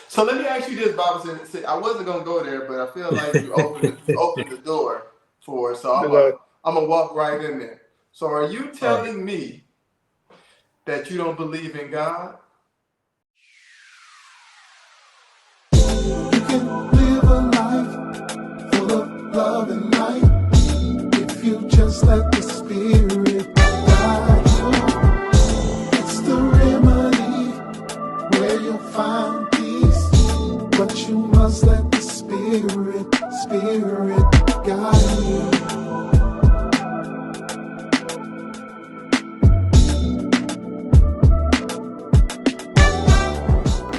So let me ask you this, Bobby. I wasn't gonna go there, but I feel like you opened the door for it. So I'm gonna walk right in there. So are you telling me that you don't believe in God? You can live a life full of love and light if you just let the Spirit guide you. It's the remedy where you'll find peace, but you must let the Spirit guide you.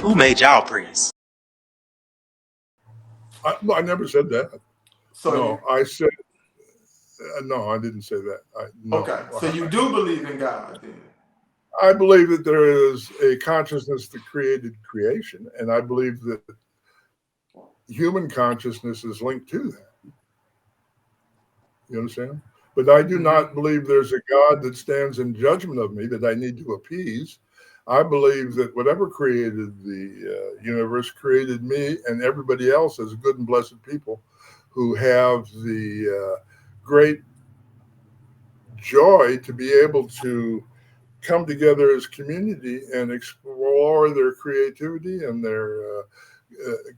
Who made y'all priests? I never said that. So I said no. I didn't say that. Okay, so you do believe in God then? I believe that there is a consciousness that created creation, and I believe that human consciousness is linked to that. You understand? But I do not believe there's a God that stands in judgment of me that I need to appease. I believe that whatever created the universe created me and everybody else as good and blessed people who have the great joy to be able to come together as community and explore their creativity and their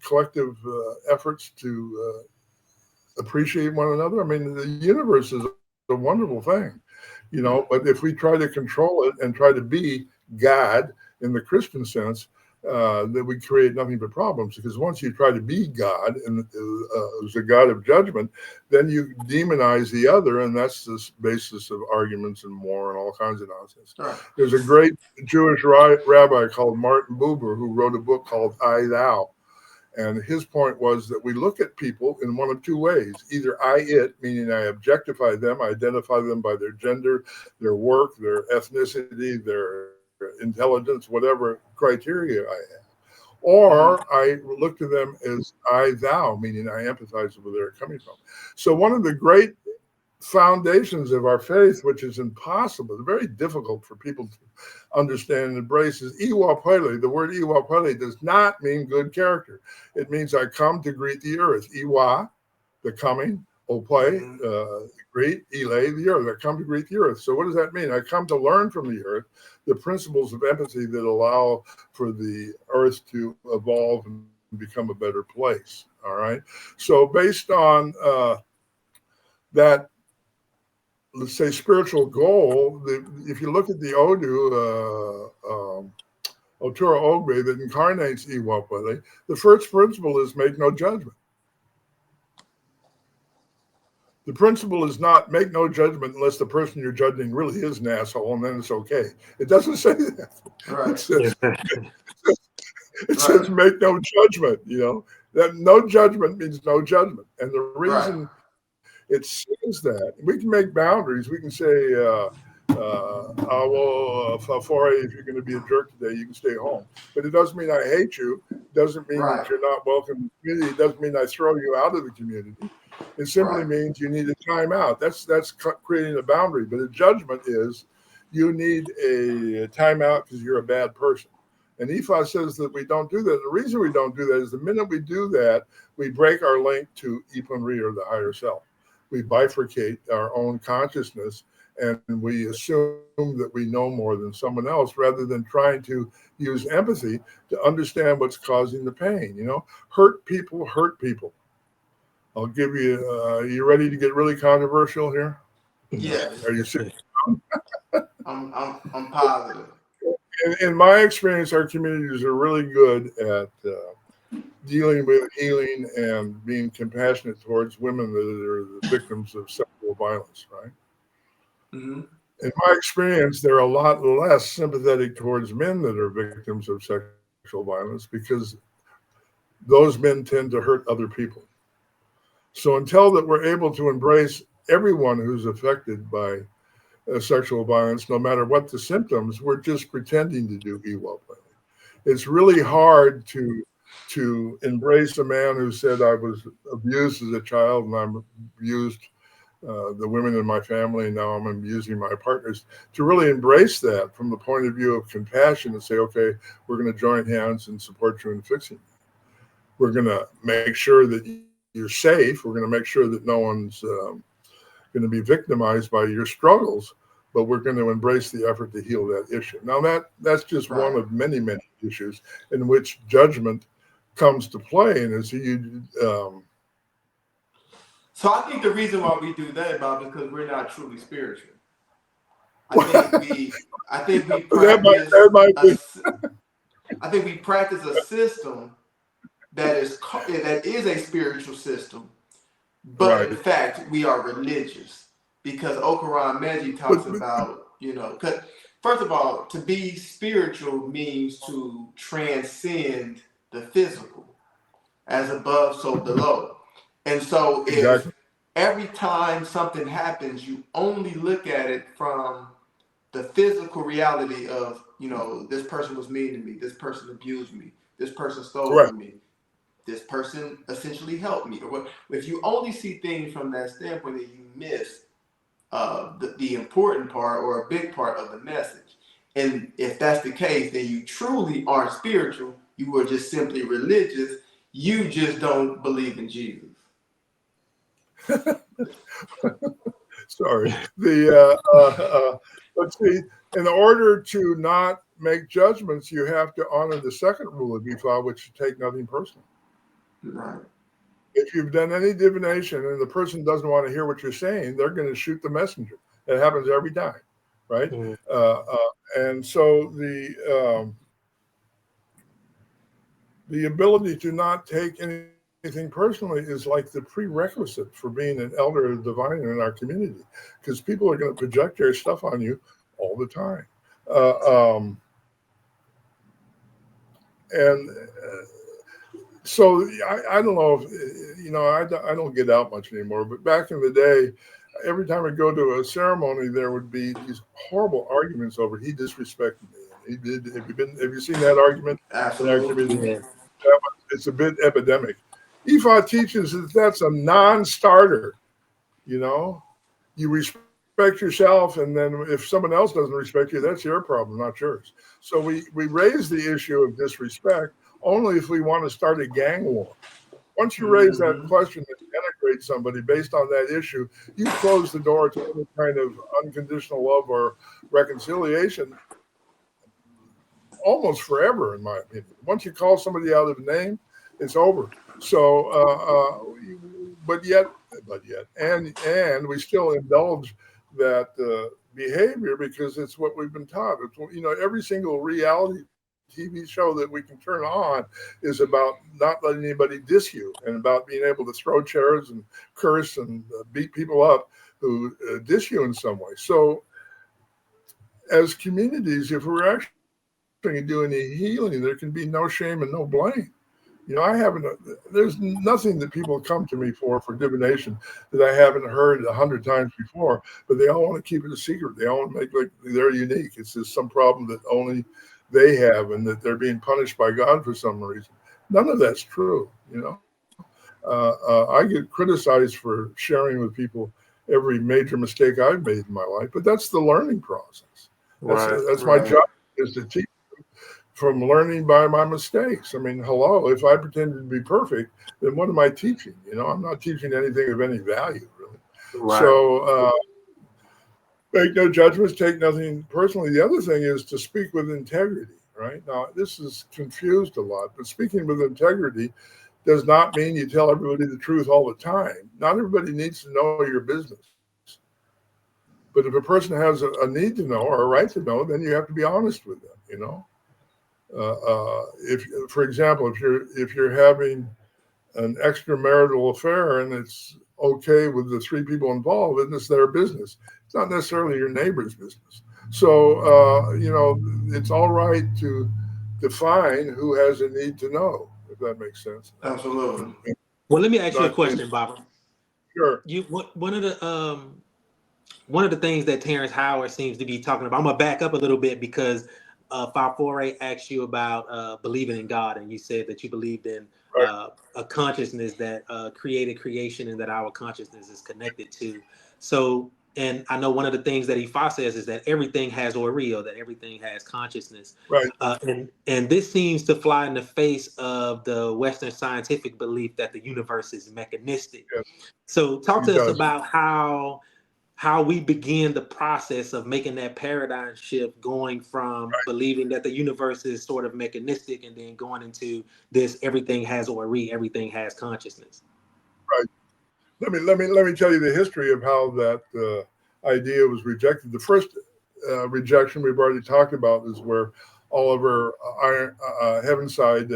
collective efforts to appreciate one another. I mean, the universe is a wonderful thing, but if we try to control it and try to be God in the Christian sense, that we create nothing but problems, because once you try to be God and as a God of judgment, then you demonize the other, and that's the basis of arguments and war and all kinds of nonsense. Right. There's a great Jewish rabbi called Martin Buber who wrote a book called I Thou. And his point was that we look at people in one of two ways: either I, it, meaning I objectify them, identify them by their gender, their work, their ethnicity, their intelligence, whatever criteria I have, or I look to them as I, thou, meaning I empathize with where they're coming from. So one of the great foundations of our faith, which is impossible, very difficult for people to understand and embrace, is Iwa Pele. The word Iwa Pele does not mean good character. It means I come to greet the earth. Iwa, the coming, Ope, greet, Ile, the earth. I come to greet the earth. So what does that mean? I come to learn from the earth the principles of empathy that allow for the earth to evolve and become a better place. All right. So based on that, let's say, spiritual goal, if you look at the Odu, Otura Ogbe, that incarnates Iwapele, the first principle is make no judgment. The principle is not make no judgment unless the person you're judging really is an asshole, and then it's okay. It doesn't say that. Right. It says make no judgment, that no judgment means no judgment. And the reason it says that, we can make boundaries. We can say, Falfore, if you're going to be a jerk today, you can stay home. But it doesn't mean I hate you. It doesn't mean that you're not welcome in the community. It doesn't mean I throw you out of the community. It simply means you need a timeout. That's creating a boundary. But a judgment is you need a timeout because you're a bad person. And Ifa says that we don't do that. The reason we don't do that is the minute we do that, we break our link to Ipunri, or the higher self. We bifurcate our own consciousness, and we assume that we know more than someone else, rather than trying to use empathy to understand what's causing the pain. Hurt people hurt people. I'll give you, you ready to get really controversial here? Yes. Are you serious? I'm positive. In my experience, our communities are really good at dealing with healing and being compassionate towards women that are the victims of sexual violence, right? Mm-hmm. In my experience, they're a lot less sympathetic towards men that are victims of sexual violence, because those men tend to hurt other people. So until that we're able to embrace everyone who's affected by sexual violence, no matter what the symptoms, we're just pretending to do evil. It's really hard to embrace a man who said, I was abused as a child and I'm abused the women in my family, and now I'm abusing my partners, to really embrace that from the point of view of compassion and say, okay, we're going to join hands and support you in fixing it. We're going to make sure that you're safe. We're going to make sure that no one's going to be victimized by your struggles, but we're going to embrace the effort to heal that issue. Now that's just one of many, many issues in which judgment comes to play. And as you, so I think the reason why we do that, Bob, is because we're not truly spiritual. I think we practice a system that is a spiritual system, but in fact we are religious, because Okran Meji talks about, because first of all, to be spiritual means to transcend the physical, as above so below. And so if every time something happens you only look at it from the physical reality of, this person was mean to me, this person abused me, this person stole from me, this person essentially helped me, or if you only see things from that standpoint, then you miss the important part or a big part of the message. And if that's the case, then you truly aren't spiritual. You are just simply religious. You just don't believe in Jesus. Sorry. Let's see. In order to not make judgments, you have to honor the second rule of Ifa, which is take nothing personal. Right. If you've done any divination and the person doesn't want to hear what you're saying, they're going to shoot the messenger. It happens every time, right? And so the ability to not take anything personally is like the prerequisite for being an elder or diviner in our community, because people are going to project their stuff on you all the time. So I don't know if, I don't get out much anymore, but back in the day, every time I go to a ceremony, there would be these horrible arguments over he disrespected me. He did. Have you seen that argument? Absolutely. It's a bit epidemic. Ifa teaches that that's a non-starter. You respect yourself, and then if someone else doesn't respect you, that's your problem, not yours. So we raise the issue of disrespect only if we want to start a gang war. Once you raise that question and denigrate somebody based on that issue, you close the door to any kind of unconditional love or reconciliation almost forever, in my opinion. Once you call somebody out of name, it's over. So, but yet, and we still indulge that behavior because it's what we've been taught. It's, every single reality TV show that we can turn on is about not letting anybody diss you and about being able to throw chairs and curse and beat people up who diss you in some way. So as communities, if we're actually doing any healing, there can be no shame and no blame. There's nothing that people come to me for divination that I haven't heard 100 times before, but they all want to keep it a secret. They all want to make like they're unique. It's just some problem that only they have and that they're being punished by God for some reason. None of that's true. I get criticized for sharing with people every major mistake I've made in my life, but that's the learning process. That's my job, is to teach from learning by my mistakes. I mean, hello, if I pretended to be perfect, then what am I teaching? I'm not teaching anything of any value, really. So make no judgments, take nothing personally. The other thing is to speak with integrity, right? Now, this is confused a lot, but speaking with integrity does not mean you tell everybody the truth all the time. Not everybody needs to know your business. But if a person has a need to know or a right to know, then you have to be honest with them, if, for example, if you're having an extramarital affair and it's okay with the three people involved, and it's their business. It's not necessarily your neighbor's business. So, it's all right to define who has a need to know, if that makes sense. Absolutely. Well, let me ask you a question, Barbara. Sure. One of the things that Terrence Howard seems to be talking about, I'm gonna back up a little bit because Fafore asked you about believing in God, and you said that you believed in a consciousness that created creation and that our consciousness is connected to. So and I know one of the things that Ifa says is that everything has Oriyo, that everything has consciousness. Right. And this seems to fly in the face of the Western scientific belief that the universe is mechanistic. Yes. So talk to It us does. about how we begin the process of making that paradigm shift, going from believing that the universe is sort of mechanistic and then going into this everything has Ori, everything has consciousness. Right. Let me tell you the history of how that idea was rejected. The first rejection we've already talked about is where Oliver Heavenside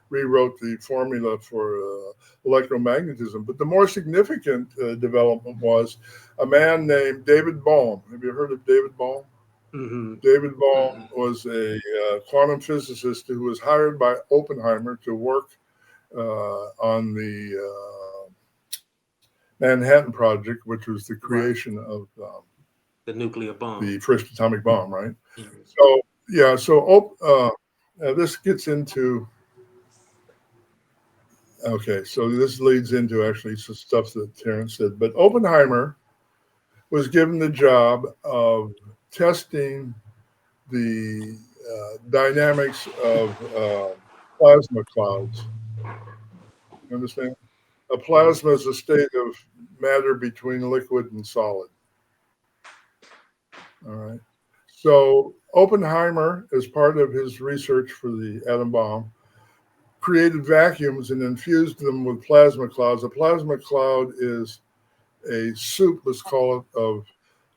rewrote the formula for electromagnetism. But the more significant development was a man named David Bohm. Have you heard of David Bohm? Mm-hmm. David Bohm was a quantum physicist who was hired by Oppenheimer to work on the Manhattan Project, which was the creation of the nuclear bomb, the first atomic bomb, right? Mm-hmm. So yeah, so this gets into, okay, so this leads into actually some stuff that Terrence said, but Oppenheimer was given the job of testing the dynamics of plasma clouds. You understand? A plasma is a state of matter between liquid and solid. All right. So Oppenheimer, as part of his research for the atom bomb, created vacuums and infused them with plasma clouds. A plasma cloud is a soup, let's call it, of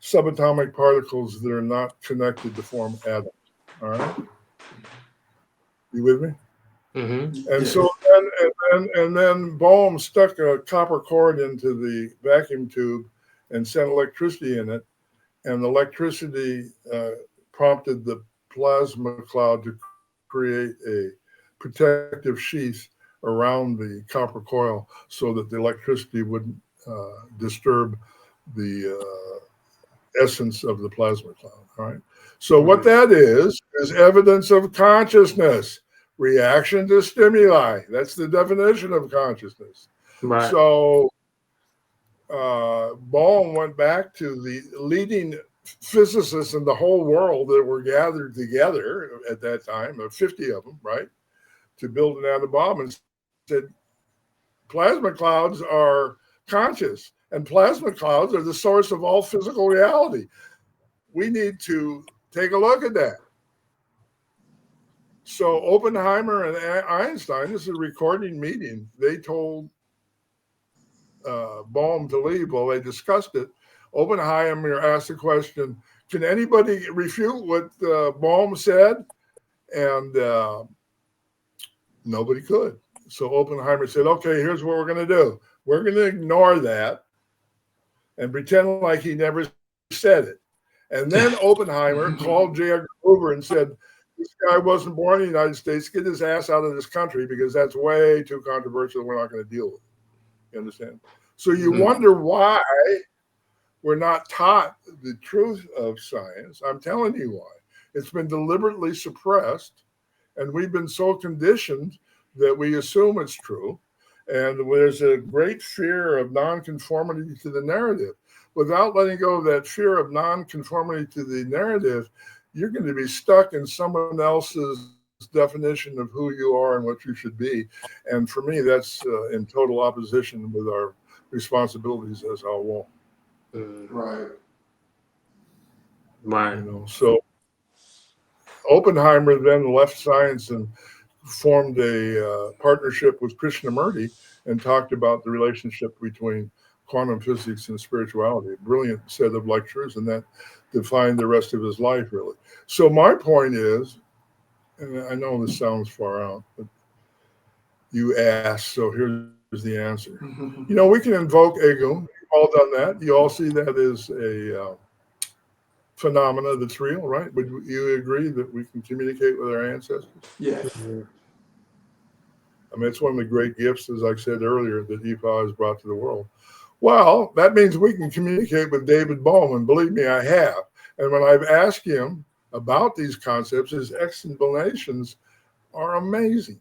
subatomic particles that are not connected to form atoms. All right. You with me? Mm-hmm. And Yes. so then Bohm stuck a copper cord into the vacuum tube and sent electricity in it. And the electricity prompted the plasma cloud to create a protective sheath around the copper coil so that the electricity wouldn't disturb the essence of the plasma cloud. All right. So what that is evidence of consciousness, reaction to stimuli. That's the definition of consciousness. Right. So Bohm went back to the leading physicists in the whole world that were gathered together at that time, 50 of them, right, to build an atom bomb, and said, plasma clouds are conscious, and plasma clouds are the source of all physical reality. We need to take a look at that. So Oppenheimer and Einstein, this is a recording meeting, they told Bohm to leave. Well, they discussed it. Oppenheimer asked the question, can anybody refute what Bohm said? And nobody could. So Oppenheimer said, okay, here's what we're going to do. We're going to ignore that and pretend like he never said it. And then Oppenheimer called J. Edgar Hoover and said, this guy wasn't born in the United States. Get his ass out of this country because that's way too controversial. We're not going to deal with it. You understand? So you wonder why we're not taught the truth of science. I'm telling you why. It's been deliberately suppressed, and we've been so conditioned that we assume it's true. And there's a great fear of nonconformity to the narrative. Without letting go of that fear of nonconformity to the narrative, you're going to be stuck in someone else's definition of who you are and what you should be. And for me, that's in total opposition with our responsibilities as Awo. Right. Right. You know, so Oppenheimer then left science and formed a partnership with Krishnamurti and talked about the relationship between quantum physics and spirituality. A brilliant set of lectures, and that defined the rest of his life, really. So my point is, and I know this sounds far out, but you asked, so here's the answer. You know, we can invoke Egum. You've all done that. You all see that as a phenomena that's real, right? Would you agree that we can communicate with our ancestors? Yes. I mean, it's one of the great gifts, as I said earlier, that Ifa has brought to the world. Well, that means we can communicate with David Bohm, and believe me, I have. And when I've asked him about these concepts, his explanations are amazing.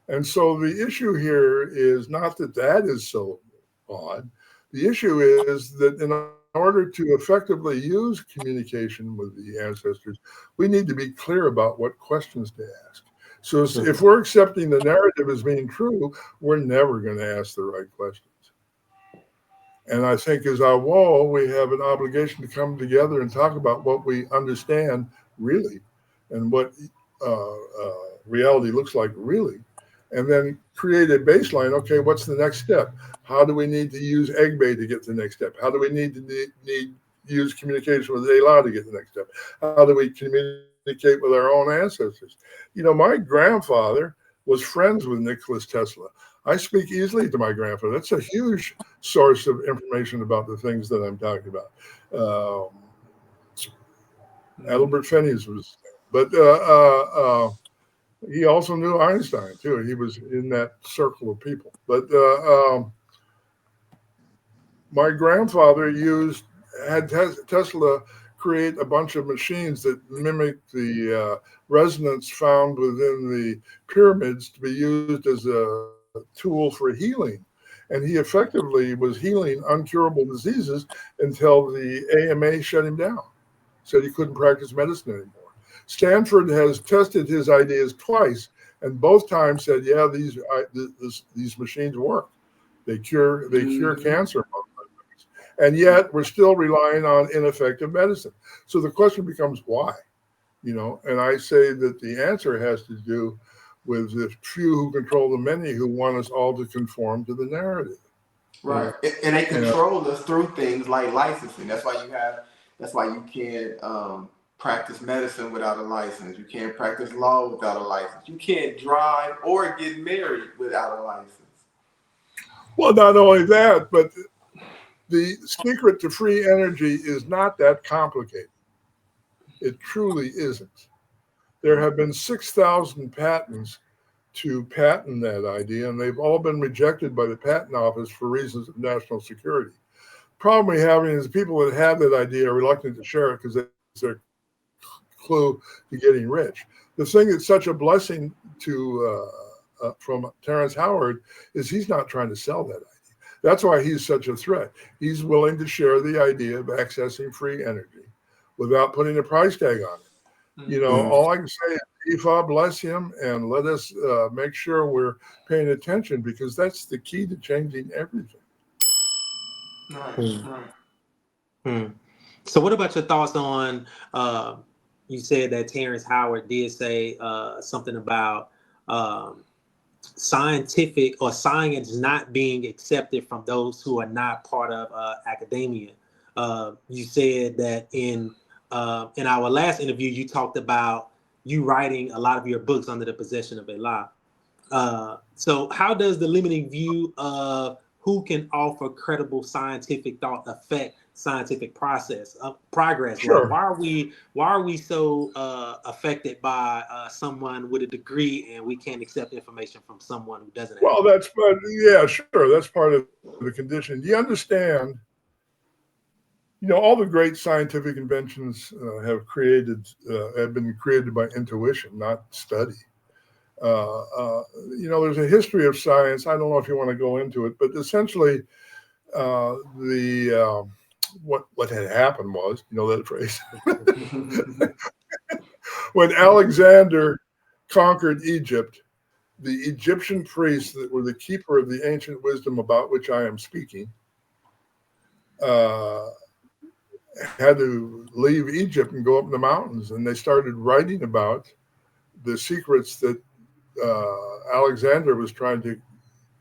And so the issue here is not that that is so odd. The issue is that in order to effectively use communication with the ancestors, we need to be clear about what questions to ask. So if we're accepting the narrative as being true, we're never going to ask the right questions. And I think as Awo, we have an obligation to come together and talk about what we understand really and what reality looks like really, and then create a baseline. Okay, what's the next step? How do we need to use Egbe to get to the next step? How do we need to use communication with Ela to get to the next step? How do we communicate with our own ancestors? You know, my grandfather was friends with Nikola Tesla. I speak easily to my grandfather. That's a huge source of information about the things that I'm talking about. Albert Finney's was, but he also knew Einstein too. He was in that circle of people. But my grandfather had Tesla create a bunch of machines that mimic the resonance found within the pyramids to be used as a tool for healing. And he effectively was healing uncurable diseases until the AMA shut him down, said he couldn't practice medicine anymore. Stanford has tested his ideas twice, and both times said, yeah, these machines work. They cure cancer. And yet we're still relying on ineffective medicine. So the question becomes why? You know, and I say that the answer has to do with the few who control the many, who want us all to conform to the narrative. Right. And they control us through things like licensing. That's why you can't practice medicine without a license. You can't practice law without a license. You can't drive or get married without a license. Well, not only that, but the secret to free energy is not that complicated. It truly isn't. There have been 6,000 patents to patent that idea, and they've all been rejected by the patent office for reasons of national security. Problem we're having is the people that have that idea are reluctant to share it because it's their clue to getting rich. The thing that's such a blessing to from Terrence Howard is he's not trying to sell that idea. That's why he's such a threat. He's willing to share the idea of accessing free energy without putting a price tag on it. You know, all I can say is, Ifa, bless him, and let us make sure we're paying attention, because that's the key to changing everything. Right. So what about your thoughts on, you said that Terrence Howard did say something about scientific or science not being accepted from those who are not part of academia. You said that in our last interview, you talked about you writing a lot of your books under the possession of Allah. So how does the limiting view of who can offer credible scientific thought affect scientific progress? Sure. Like, why are we so affected by someone with a degree, and we can't accept information from someone who doesn't have? Well, that's part of the condition. Do you understand? You know, all the great scientific inventions have been created by intuition, not study. You know, there's a history of science. I don't know if you want to go into it, but essentially, what had happened was, you know that phrase, when Alexander conquered Egypt, the Egyptian priests that were the keeper of the ancient wisdom about which I am speaking had to leave Egypt and go up in the mountains, and they started writing about the secrets that Alexander was trying to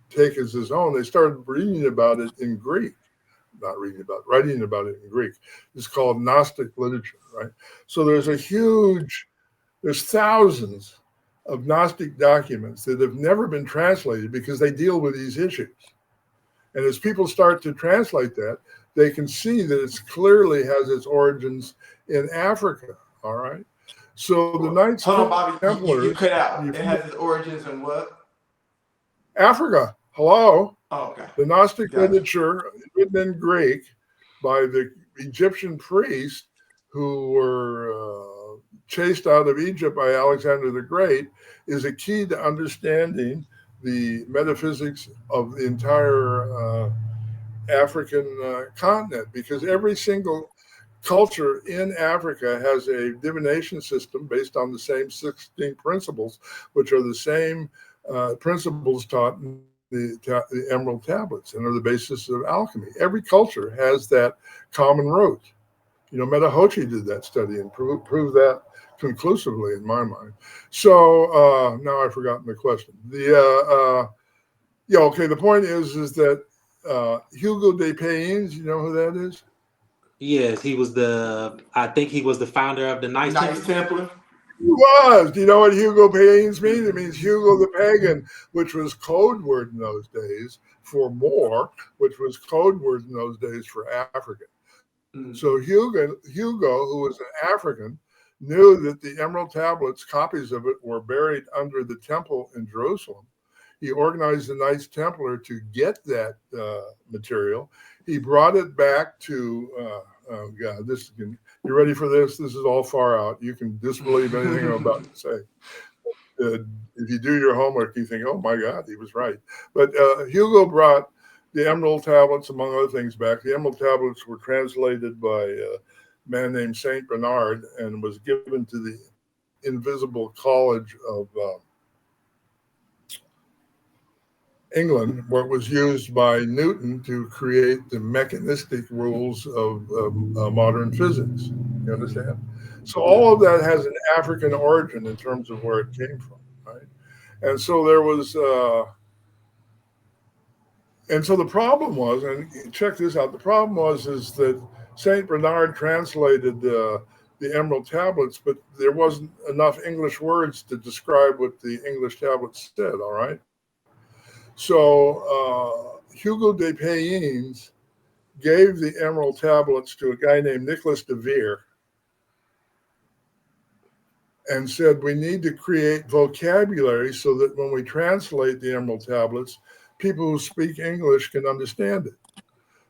take as his own. They started reading about it in Greek. Writing about it in Greek. It's called Gnostic literature, right? So there's thousands of Gnostic documents that have never been translated because they deal with these issues. And as people start to translate that, they can see that it clearly has its origins in Africa, all right? So the Knights Templar... You cut out. It has its origins in what? Africa. Hello? Oh, okay. The Gnostic literature written in Greek by the Egyptian priests who were chased out of Egypt by Alexander the Great is a key to understanding the metaphysics of the entire African continent, because every single culture in Africa has a divination system based on the same 16 principles, which are the same principles taught in the Emerald Tablets and are the basis of alchemy. Every culture has that common root. Metahochi did that study and proved that conclusively in my mind. So now I've forgotten the question. The point is that Hugo de Payens, you know who that is? Yes, I think he was the founder of the Knights Templar. He was. Do you know what Hugo Payens means? It means Hugo the Pagan, which was code word in those days for Moor, which was code word in those days for African. So Hugo, who was an African, knew that the Emerald Tablets, copies of it, were buried under the temple in Jerusalem. He organized the Knights Templar to get that material. He brought it back to, oh God, you ready for this? This is all far out. You can disbelieve anything I'm about to say. If you do your homework, you think, oh my God, he was right. But Hugo brought the Emerald Tablets, among other things, back. The Emerald Tablets were translated by a man named Saint Bernard and was given to the Invisible College of England, where it was used by Newton to create the mechanistic rules of modern physics. You understand? So all of that has an African origin in terms of where it came from, right? And so there was, and so the problem was, and check this out, the problem is that Saint Bernard translated the Emerald Tablets, but there wasn't enough English words to describe what the English tablets said, all right? So Hugo de Payens gave the Emerald Tablets to a guy named Nicholas de Vere and said, we need to create vocabulary so that when we translate the Emerald Tablets, people who speak English can understand it.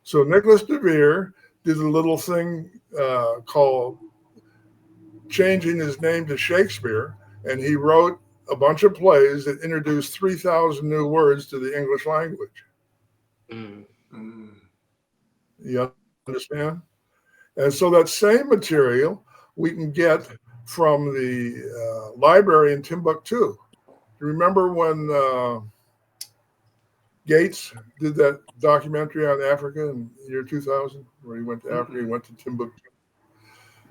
So Nicholas de Vere did a little thing called changing his name to Shakespeare, and he wrote a bunch of plays that introduced 3,000 new words to the English language. You understand? And so that same material we can get from the library in Timbuktu. You remember when Gates did that documentary on Africa in the year 2000, where he went to Africa, he went to Timbuktu.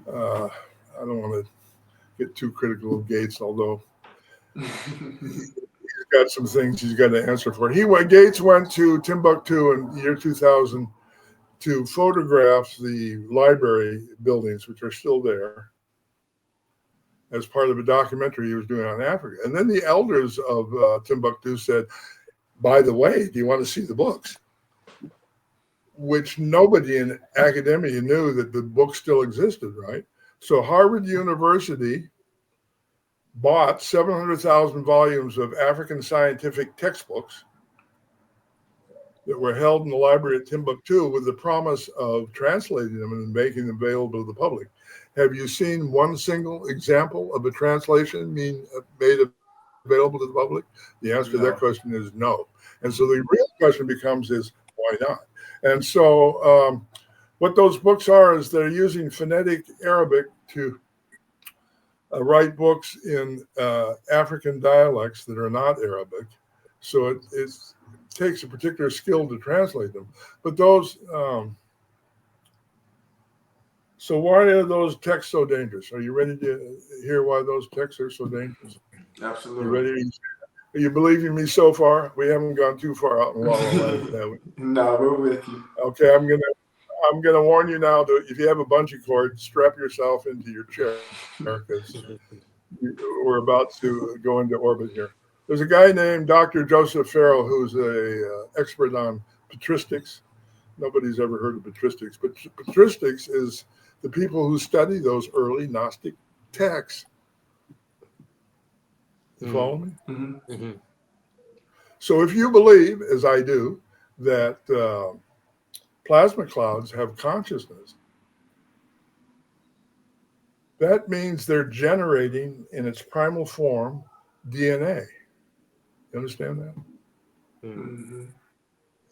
I don't want to get too critical of Gates, although he's got some things he's got to answer for. Gates went to Timbuktu in the year 2000 to photograph the library buildings, which are still there, as part of a documentary he was doing on Africa. And then the elders of Timbuktu said, by the way, do you want to see the books? Which nobody in academia knew that the books still existed, right? So Harvard University bought 700,000 volumes of African scientific textbooks that were held in the library at Timbuktu with the promise of translating them and making them available to the public. Have you seen one single example of a translation being made available to the public? The answer to that question is no. And so the real question becomes is, why not? And so what those books are is they're using phonetic Arabic to write books in African dialects that are not Arabic. So it takes a particular skill to translate them. But those, so why are those texts so dangerous? Are you ready to hear why those texts are so dangerous? Absolutely. You ready? Are you believing me so far? We haven't gone too far out in La La Land, have we? No, we're with you. Okay, I'm gonna warn you now that if you have a bungee cord, strap yourself into your chair because we're about to go into orbit here. There's a guy named Dr. Joseph Farrell who's a expert on patristics. Nobody's ever heard of patristics, but patristics is the people who study those early Gnostic texts. You follow me? Mm-hmm. So if you believe, as I do, that plasma clouds have consciousness, that means they're generating in its primal form DNA. You understand that? Mm-hmm.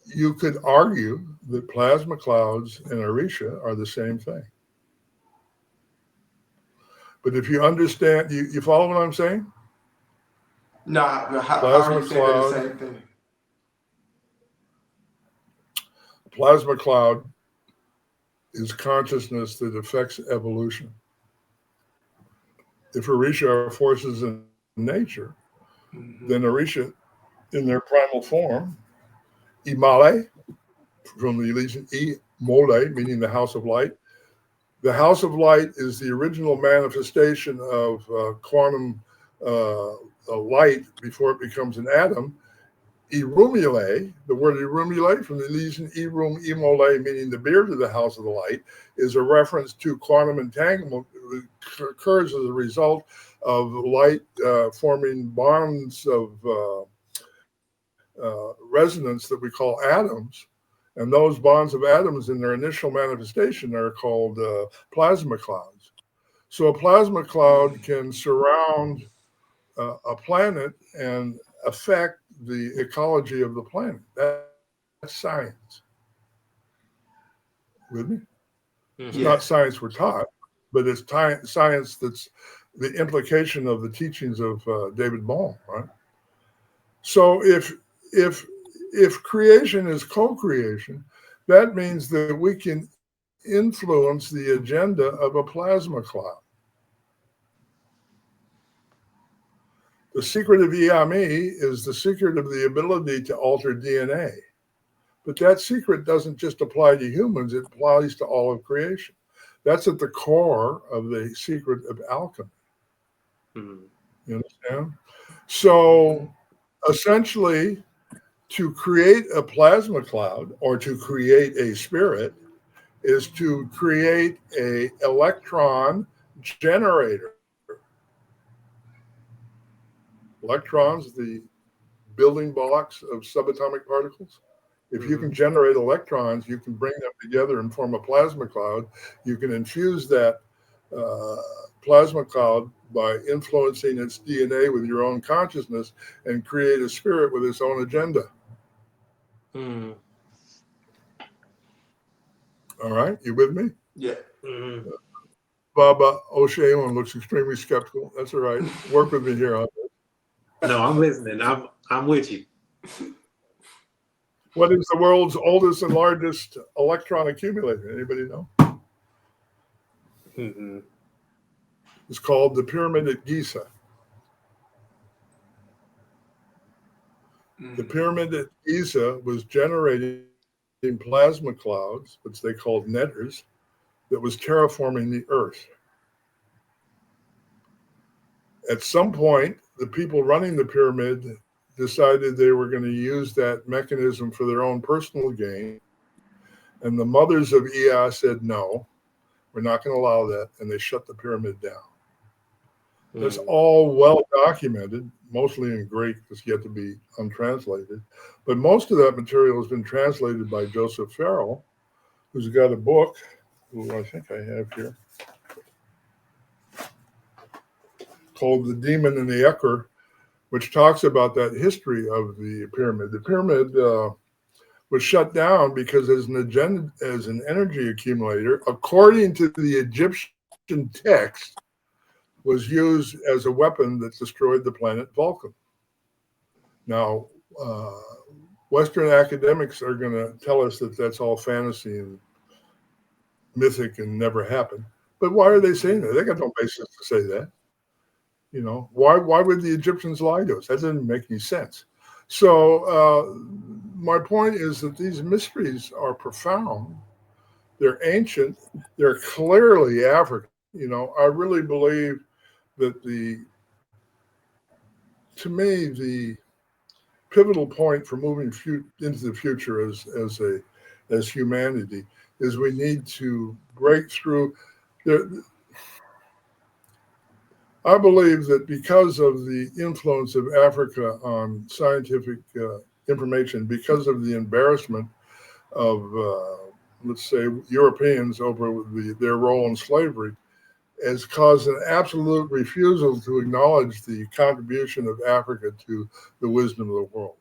you could argue that plasma clouds and Orisha are the same thing. But if you understand, you follow what I'm saying? No, how Plasma are you saying they're the cloud. same thing? Plasma cloud is consciousness that affects evolution. If Orisha are forces in nature, then Orisha, in their primal form, Imale, from the Elysian Mole, meaning the house of light. The house of light is the original manifestation of quantum light before it becomes an atom. Irumule, the word Irumule from the Elysian Irum Imole, meaning the beard of the house of the light, is a reference to quantum entanglement that occurs as a result of light forming bonds of resonance that we call atoms. And those bonds of atoms in their initial manifestation are called plasma clouds. So a plasma cloud can surround a planet and affect the ecology of the planet. That's science. With me? It's not science we're taught, but it's science that's the implication of the teachings of David Bohm, right? So if creation is co-creation, that means that we can influence the agenda of a plasma cloud. The secret of Iami is the secret of the ability to alter DNA. But that secret doesn't just apply to humans, it applies to all of creation. That's at the core of the secret of alchemy. You understand? So essentially, to create a plasma cloud or to create a spirit is to create an electron generator. Electrons, the building blocks of subatomic particles. If you can generate electrons, you can bring them together and form a plasma cloud. You can infuse that plasma cloud by influencing its DNA with your own consciousness and create a spirit with its own agenda. All right, you with me? Yeah. Baba O'Sheaun looks extremely skeptical. That's all right. Work with me here on this. No, I'm listening. I'm with you. What is the world's oldest and largest electron accumulator? Anybody know? It's called the Pyramid at Giza. The Pyramid at Giza was generating plasma clouds, which they called netters, that was terraforming the Earth. At some point, the people running the pyramid decided they were going to use that mechanism for their own personal gain. And the mothers of Ea said, no, we're not going to allow that. And they shut the pyramid down. That's all well documented, mostly in Greek, that's yet to be untranslated. But most of that material has been translated by Joseph Farrell, who's got a book, who I think I have here, called The Demon and the Ecker, which talks about that history of the pyramid. The pyramid was shut down because as an energy accumulator, according to the Egyptian text, was used as a weapon that destroyed the planet Vulcan. Now, Western academics are going to tell us that that's all fantasy and mythic and never happened. But why are they saying that? They got no basis to say that. You know, why would the Egyptians lie to us? That doesn't make any sense. So my point is that these mysteries are profound. They're ancient. They're clearly African. You know, I really believe that to me, the pivotal point for moving into the future as humanity is we need to break through. I believe that because of the influence of Africa on scientific information, because of the embarrassment of, let's say, Europeans over their role in slavery, has caused an absolute refusal to acknowledge the contribution of Africa to the wisdom of the world.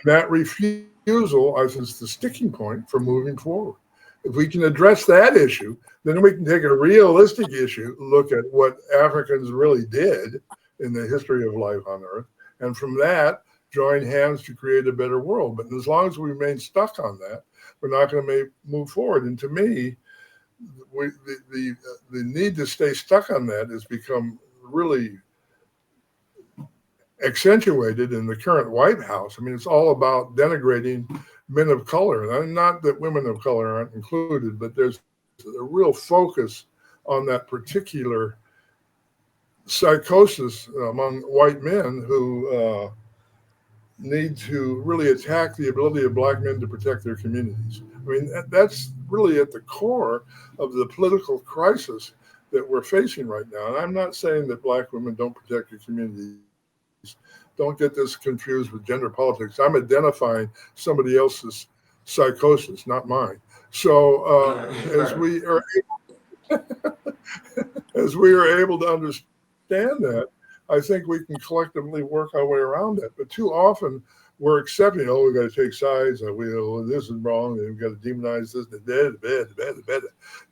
that refusal, I think, is the sticking point for moving forward. If we can address that issue, then we can take a realistic issue, look at what Africans really did in the history of life on Earth, and from that, join hands to create a better world. But as long as we remain stuck on that, we're not going to move forward. And to me, the need to stay stuck on that has become really accentuated in the current White House. I mean, it's all about denigrating men of color. And not that women of color aren't included, but there's a real focus on that particular psychosis among white men who need to really attack the ability of Black men to protect their communities. I mean, that's really at the core of the political crisis that we're facing right now. And I'm not saying that Black women don't protect their communities. Don't get this confused with gender politics. I'm identifying somebody else's psychosis, not mine. So as we are able to understand that, I think we can collectively work our way around it. But too often we're accepting, we got to take sides. This is wrong. We've got to demonize this.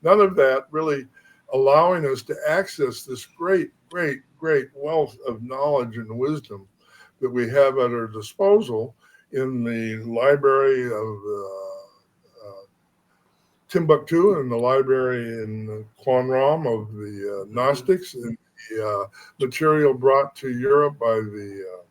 None of that really allowing us to access this great wealth of knowledge and wisdom that we have at our disposal in the library of Timbuktu and the library in Qumran of the Gnostics, and the material brought to Europe by the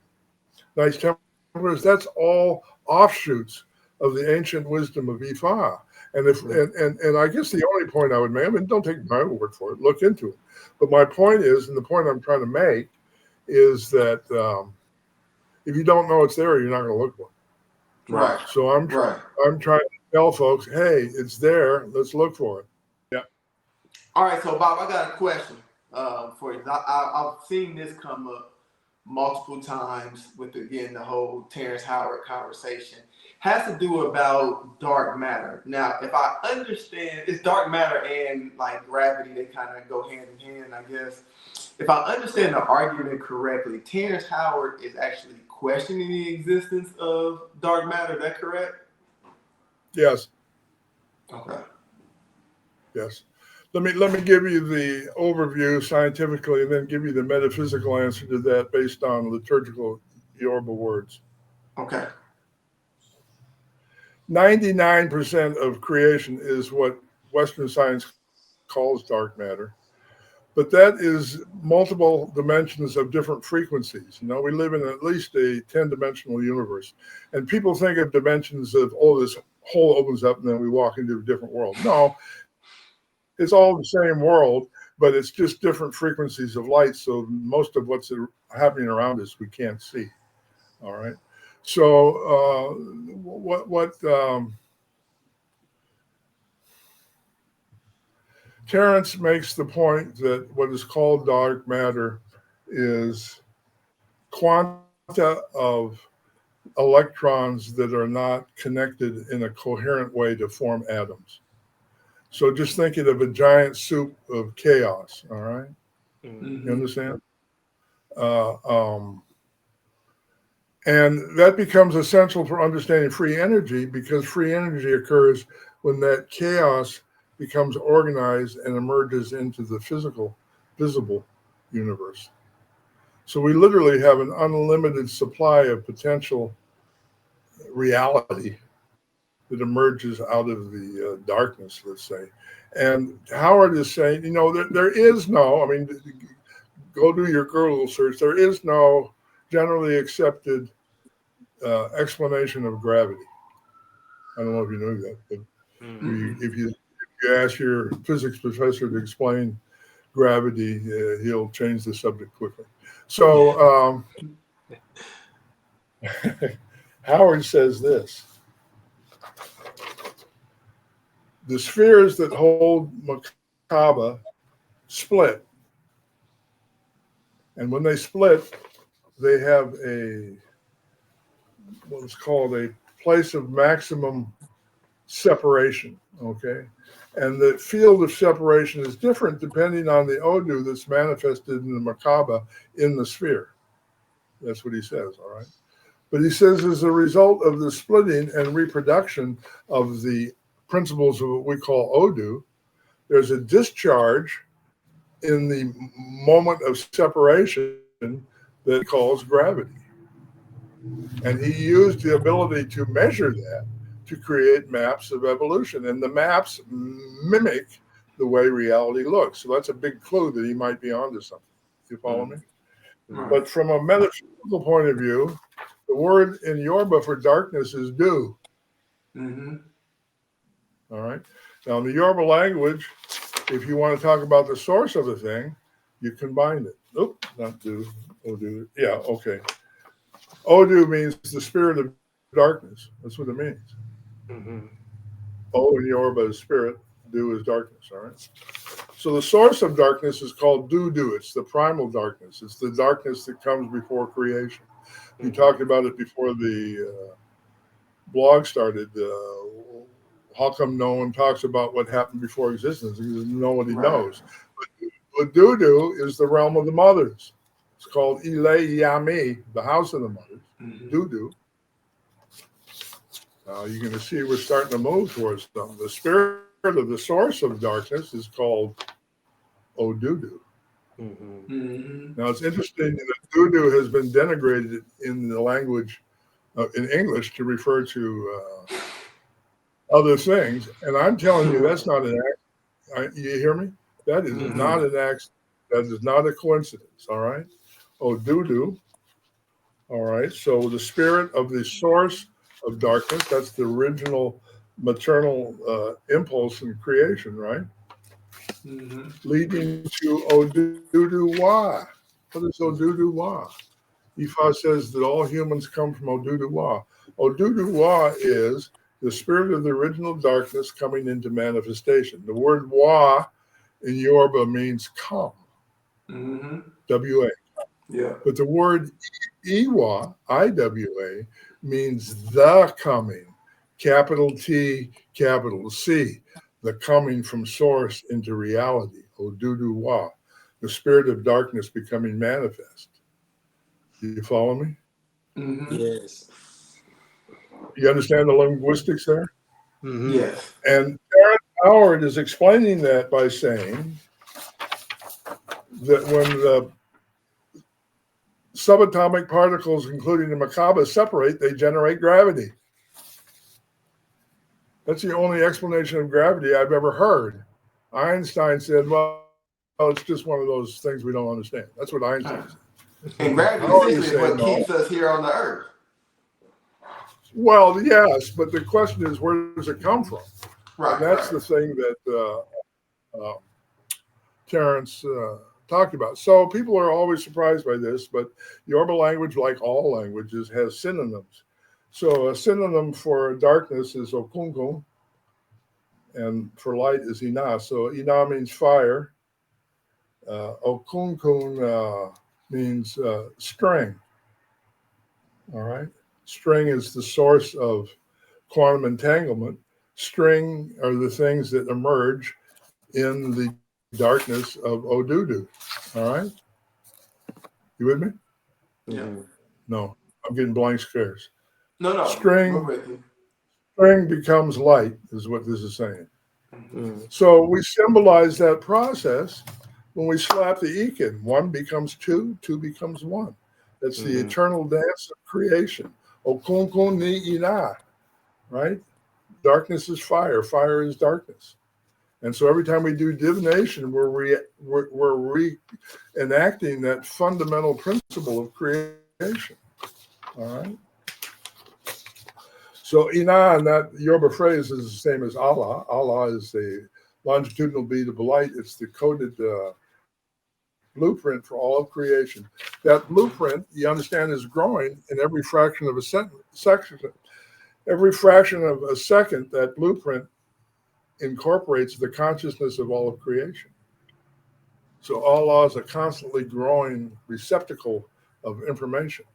Knights Templars. That's all offshoots of the ancient wisdom of Ifa. And and I guess the only point I would make, I mean, don't take my word for it, look into it. But my point is, and the point I'm trying to make, is that if you don't know it's there, you're not going to look for it. Right. So I'm trying to tell folks, hey, it's there. Let's look for it. Yeah. All right. So Bob, I got a question for you. I've seen this come up multiple times with, again, the whole Terrence Howard conversation. Has to do about dark matter. Now, if I understand, it's dark matter and like gravity, they kind of go hand in hand, I guess. If I understand the argument correctly, Terrence Howard is actually questioning the existence of dark matter. Is that correct? Yes. Okay. Yes. Let me give you the overview scientifically, and then give you the metaphysical answer to that based on liturgical Yoruba words. Okay. 99% of creation is what Western science calls dark matter, but that is multiple dimensions of different frequencies. You know, we live in at least a 10-dimensional universe, and people think of dimensions of, this hole opens up and then we walk into a different world. No, it's all the same world, but it's just different frequencies of light. So most of what's happening around us we can't see. All right. So Terrence makes the point that what is called dark matter is quanta of electrons that are not connected in a coherent way to form atoms. So just think of a giant soup of chaos. All right. Mm-hmm. You understand? And that becomes essential for understanding free energy, because free energy occurs when that chaos becomes organized and emerges into the physical, visible universe. So we literally have an unlimited supply of potential reality that emerges out of the darkness, let's say. And Howard is saying, there is no, go do your Google search, there is no generally accepted explanation of gravity. I don't know if you knew that, but if you ask your physics professor to explain gravity, he'll change the subject quickly. So Howard says this: the spheres that hold Merkaba split, and when they split, they have what's called a place of maximum separation, okay? And the field of separation is different depending on the Odu that's manifested in the Merkaba in the sphere. That's what he says, all right? But he says as a result of the splitting and reproduction of the principles of what we call Odu, there's a discharge in the moment of separation that he calls gravity. And he used the ability to measure that to create maps of evolution. And the maps mimic the way reality looks. So that's a big clue that he might be onto something. You follow me? Right. But from a metaphysical point of view, the word in Yoruba for darkness is du. Mm-hmm. All right. Now, in the Yoruba language, if you want to talk about the source of a thing, you combine it. Oop, not du. Odu. Yeah, okay. Odu means the spirit of darkness. That's what it means. Mm-hmm. O in Yoruba is spirit, du is darkness. All right. So the source of darkness is called Dudu. It's the primal darkness. It's the darkness that comes before creation. We talked about it before the blog started. How come no one talks about what happened before existence? Because nobody knows. But Dudu is the realm of the mothers. It's called Ile Yami, the house of the mothers. Dudu. Now you're going to see we're starting to move towards something. The spirit of the source of darkness is called Odudu. Now it's interesting that Dudu has been denigrated in the language, in English, to refer to other things. And I'm telling you, that's not an accident. You hear me? That is not an accident. That is not a coincidence. All right. Odudu. All right. So the spirit of the source of darkness, that's the original maternal impulse in creation, right? Leading to Odudu-wa. What is Odudu-wa? Ifa says that all humans come from Odudu-wa. Odudu-wa is the spirit of the original darkness coming into manifestation. The word wa in Yoruba means come. W-A. Yeah. But the word Iwa, I-W-A, means the coming. Capital T, capital C. The coming from source into reality. Odudu-wa. The spirit of darkness becoming manifest. Do you follow me? Yes. You understand the linguistics there? Yes. And Terrence Howard is explaining that by saying that when the subatomic particles, including the Merkaba, separate, they generate gravity. That's the only explanation of gravity I've ever heard. Einstein said, well, it's just one of those things we don't understand. That's what Einstein said. And gravity essentially is what keeps us here on the earth. Well, yes, but the question is, where does it come from? Right. And that's the thing that Terrence talked about. So people are always surprised by this, but Yoruba language, like all languages, has synonyms. So a synonym for darkness is okunkun, and for light is ina. So ina means fire. Okunkun means string. All right. String is the source of quantum entanglement. String are the things that emerge in the darkness of Odudu. All right. You with me? Yeah. No, I'm getting blank stares. No. String becomes light, is what this is saying. So we symbolize that process when we slap the ik in. One becomes two, two becomes one. That's the eternal dance of creation. Okunkun ni ina, right? Darkness is fire. Fire is darkness. And so every time we do divination, we're reenacting that fundamental principle of creation. All right. So ina, and that Yoruba phrase is the same as Allah. Allah is the longitudinal bead of light. It's the coded blueprint for all of creation. That blueprint, you understand, is growing in every fraction of a section. Every fraction of a second, that blueprint incorporates the consciousness of all of creation. So Allah is a constantly growing receptacle of information.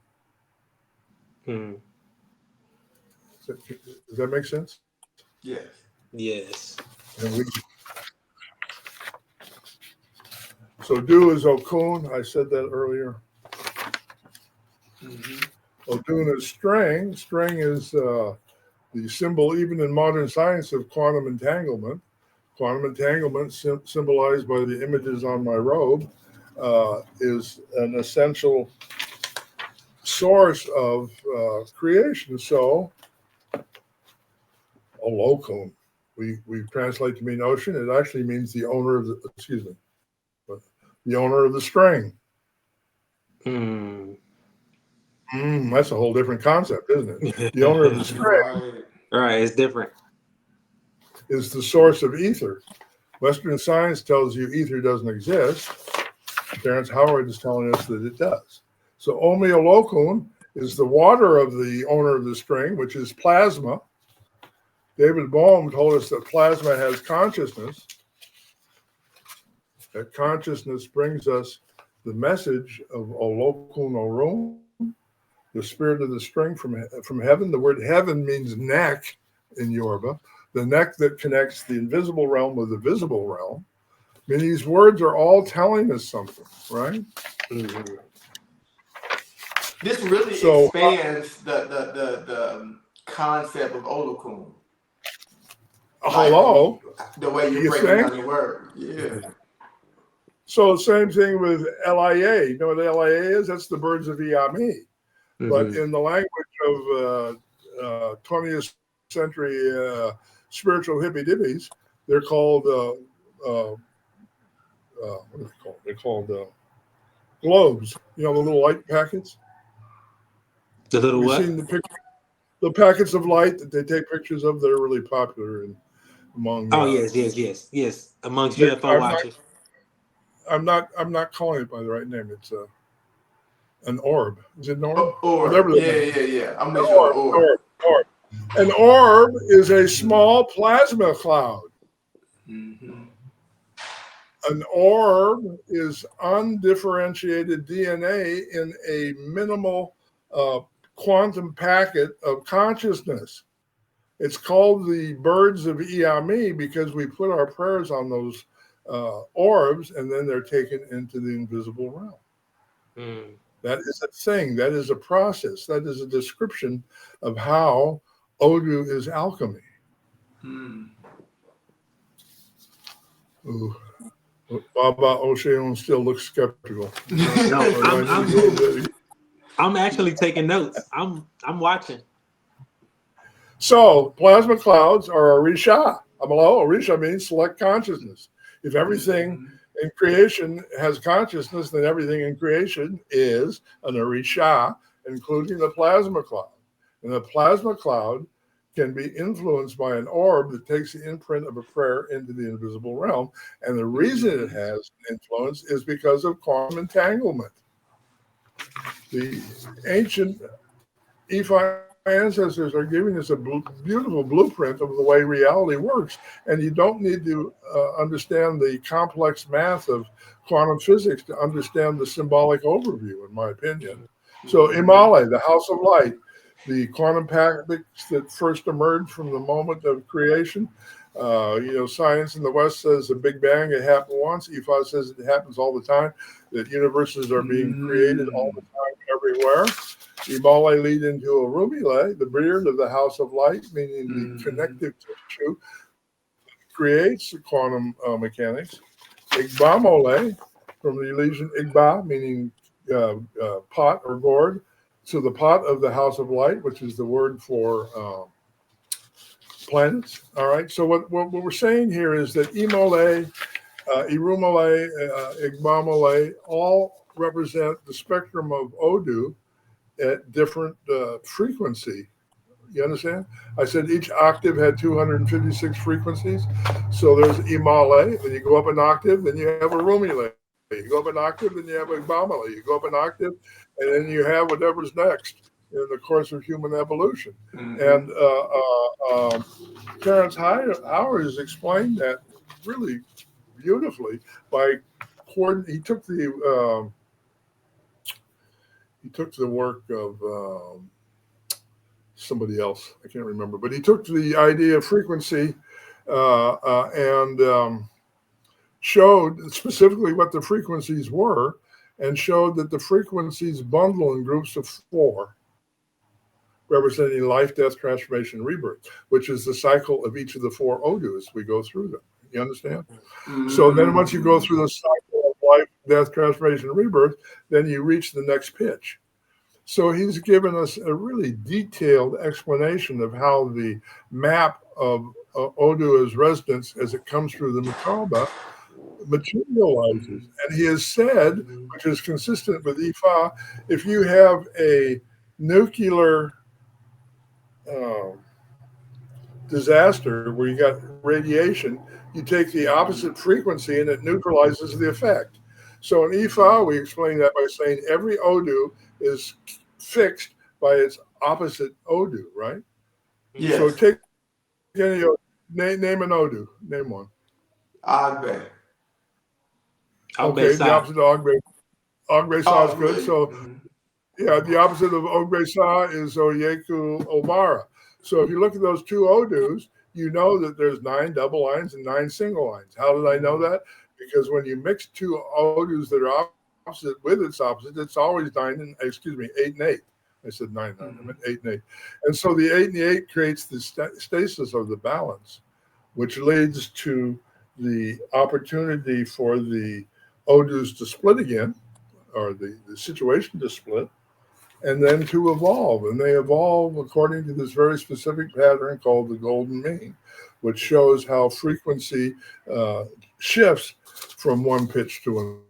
Does that make sense? Yes. Yes. So Du is Okun. I said that earlier. Odun is string. String is the symbol, even in modern science, of quantum entanglement. Quantum entanglement, symbolized by the images on my robe, is an essential source of creation. So, Falokun, we translate to mean ocean. It actually means the owner of the, the owner of the string. That's a whole different concept, isn't it? The owner of the string Right, it's different. Is the source of ether. Western science tells you ether doesn't exist. Terrence Howard is telling us that it does. So Omi Falokun is the water of the owner of the string, which is plasma. David Bohm told us that plasma has consciousness. That consciousness brings us the message of Falokun Orun, the spirit of the string from heaven. The word heaven means neck in Yoruba, the neck that connects the invisible realm with the visible realm. I mean, these words are all telling us something, right? Mm-hmm. This really expands the concept of Olokun. Hello? The way you're breaking down the word. Yeah. So same thing with LIA. You know what LIA is? That's the birds of Iami. Mm-hmm. But in the language of 20th century spiritual hippie-dippies, they're called, what are they called? They're called globes. You know, the little light packets? The little what? Seen the packets of light that they take pictures of. They're really popular among. Yes. Amongst UFO watchers. I'm not calling it by the right name. It's an orb. Is it an orb? Orb. Yeah. I'm making sure orb. An orb is a small plasma cloud. Mm-hmm. An orb is undifferentiated DNA in a minimal quantum packet of consciousness. It's called the birds of Iami because we put our prayers on those orbs, and then they're taken into the invisible realm. Mm. That is a thing. That is a process. That is a description of how Odu is alchemy. Mm. Ooh. Baba Osheon still looks skeptical. No, I'm actually taking notes. I'm watching. So plasma clouds are Orisha. Orisha means select consciousness. If everything in creation has consciousness, then everything in creation is an Orisha, including the plasma cloud. And the plasma cloud can be influenced by an orb that takes the imprint of a prayer into the invisible realm. And the reason it has influence is because of quantum entanglement. The ancient Ifa ancestors are giving us a beautiful blueprint of the way reality works. And you don't need to understand the complex math of quantum physics to understand the symbolic overview, in my opinion. So Imale, the house of light, the quantum packets that first emerged from the moment of creation. Science in the West says the Big Bang, it happened once. Ifa says it happens all the time, that universes are being created all the time everywhere. Imale lead into Orumile, the beard of the house of light, meaning the connective tissue creates the quantum mechanics. Igbamole, from the Elysian Igba, meaning pot or gourd. So the pot of the house of light, which is the word for planets. All right. So what we're saying here is that Imole, Irumole, Igbamole all represent the spectrum of Odu at different frequency. You understand? I said each octave had 256 frequencies. So there's Imale, then you go up an octave, then you have a Rumile. You go up an octave, then you have a Igbamole. You go up an octave, and then you have whatever's next in the course of human evolution. Mm-hmm. And Terrence Howard has explained that really beautifully by he took the work of somebody else, I can't remember, but he took the idea of frequency and showed specifically what the frequencies were, and showed that the frequencies bundle in groups of 4. representing life, death, transformation, rebirth, which is the cycle of each of the 4 Odu as we go through them. You understand? Mm-hmm. So then once you go through the cycle of life, death, transformation, rebirth, then you reach the next pitch. So he's given us a really detailed explanation of how the map of Odu as residence, as it comes through the Makaba, materializes. And he has said, which is consistent with Ifa, if you have a nuclear disaster where you got radiation, you take the opposite frequency and it neutralizes the effect. So in Ifa, we explain that by saying every Odu is fixed by its opposite Odu, right? Yes. So take any name an Odu. Name one. Agbe. Okay, the opposite of Agbe. Agbe Sa is good. So yeah, the opposite of Ogbe Sa is Oyeku Obara. So if you look at those 2 Odus, you know that there's 9 double lines and 9 single lines. How did I know that? Because when you mix 2 Odus that are opposite with its opposite, it's always 8 and 8. I said 9, I meant 8 and 8. And so the 8 and the 8 creates the stasis of the balance, which leads to the opportunity for the Odus to split again, or the situation to split, and then to evolve. And they evolve according to this very specific pattern called the golden mean, which shows how frequency shifts from one pitch to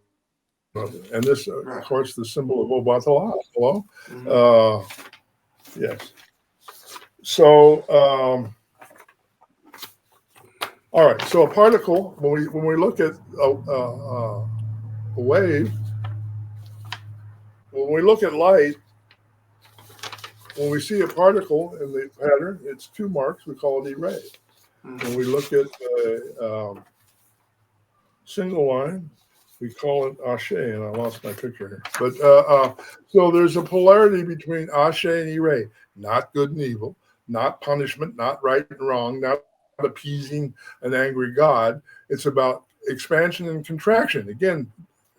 another. And this, of course, the symbol of Obatala. Hello? Yes. So, all right. So a particle, when we look at a wave, when we look at light, when we see a particle in the pattern, it's 2 marks. We call it a ray. When we look at a single line, we call it Ashe, and I lost my picture here. But so there's a polarity between Ashe and Ire, not good and evil, not punishment, not right and wrong, not appeasing an angry God. It's about expansion and contraction. Again,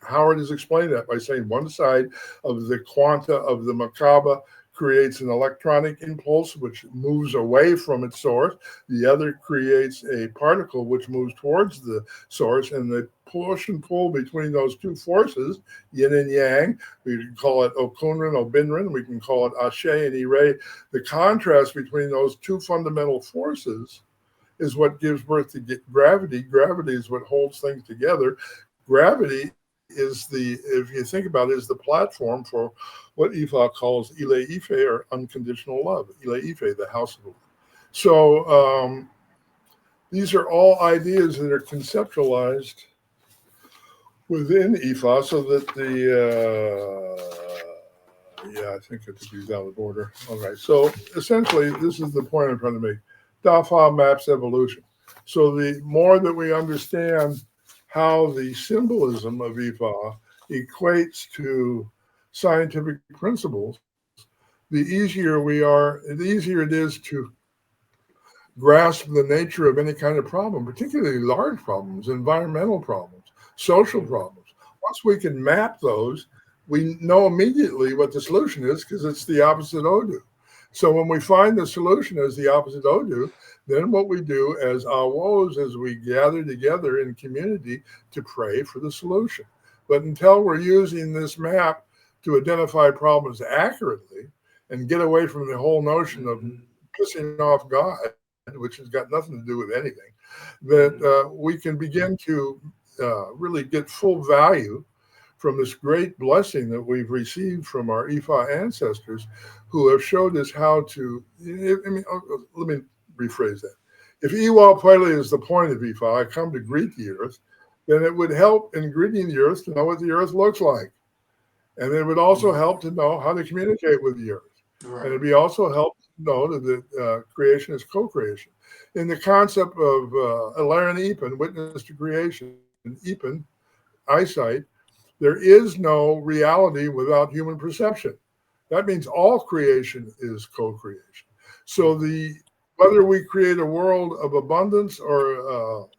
Howard has explained that by saying one side of the quanta of the Makaba creates an electronic impulse which moves away from its source. The other creates a particle which moves towards the source, and the push and pull between those 2 forces, yin and yang, we can call it Okunrin, Obinrin, we can call it Ashe and Ire. The contrast between those 2 fundamental forces is what gives birth to gravity. Gravity is what holds things together. Gravity is if you think about it, is the platform for what Ifa calls Ile Ife, or unconditional love. Ile Ife, the house of love. So these are all ideas that are conceptualized within Ifa, so that I think I took these out of order. All right. So essentially, this is the point I'm trying to make. Dafa maps evolution. So the more that we understand how the symbolism of Ifa equates to scientific principles, the easier it is to grasp the nature of any kind of problem, particularly large problems, environmental problems, social problems. Once we can map those, we know immediately what the solution is because it's the opposite Odu. So when we find the solution as the opposite Odu, then what we do as Awos is we gather together in community to pray for the solution. But until we're using this map to identify problems accurately and get away from the whole notion of pissing off God, which has got nothing to do with anything, that we can begin to really get full value from this great blessing that we've received from our Ifa ancestors, who have showed us how to, let me rephrase that. If Iwa Pele is the point of Ifa, I come to greet the earth, then it would help in greeting the earth to know what the earth looks like. And it would also help to know how to communicate with the earth. Right. And it'd be also help to know that creation is co-creation. In the concept of Alarin Ipan, witness to creation, Ipan, eyesight, there is no reality without human perception. That means all creation is co-creation. So whether we create a world of abundance or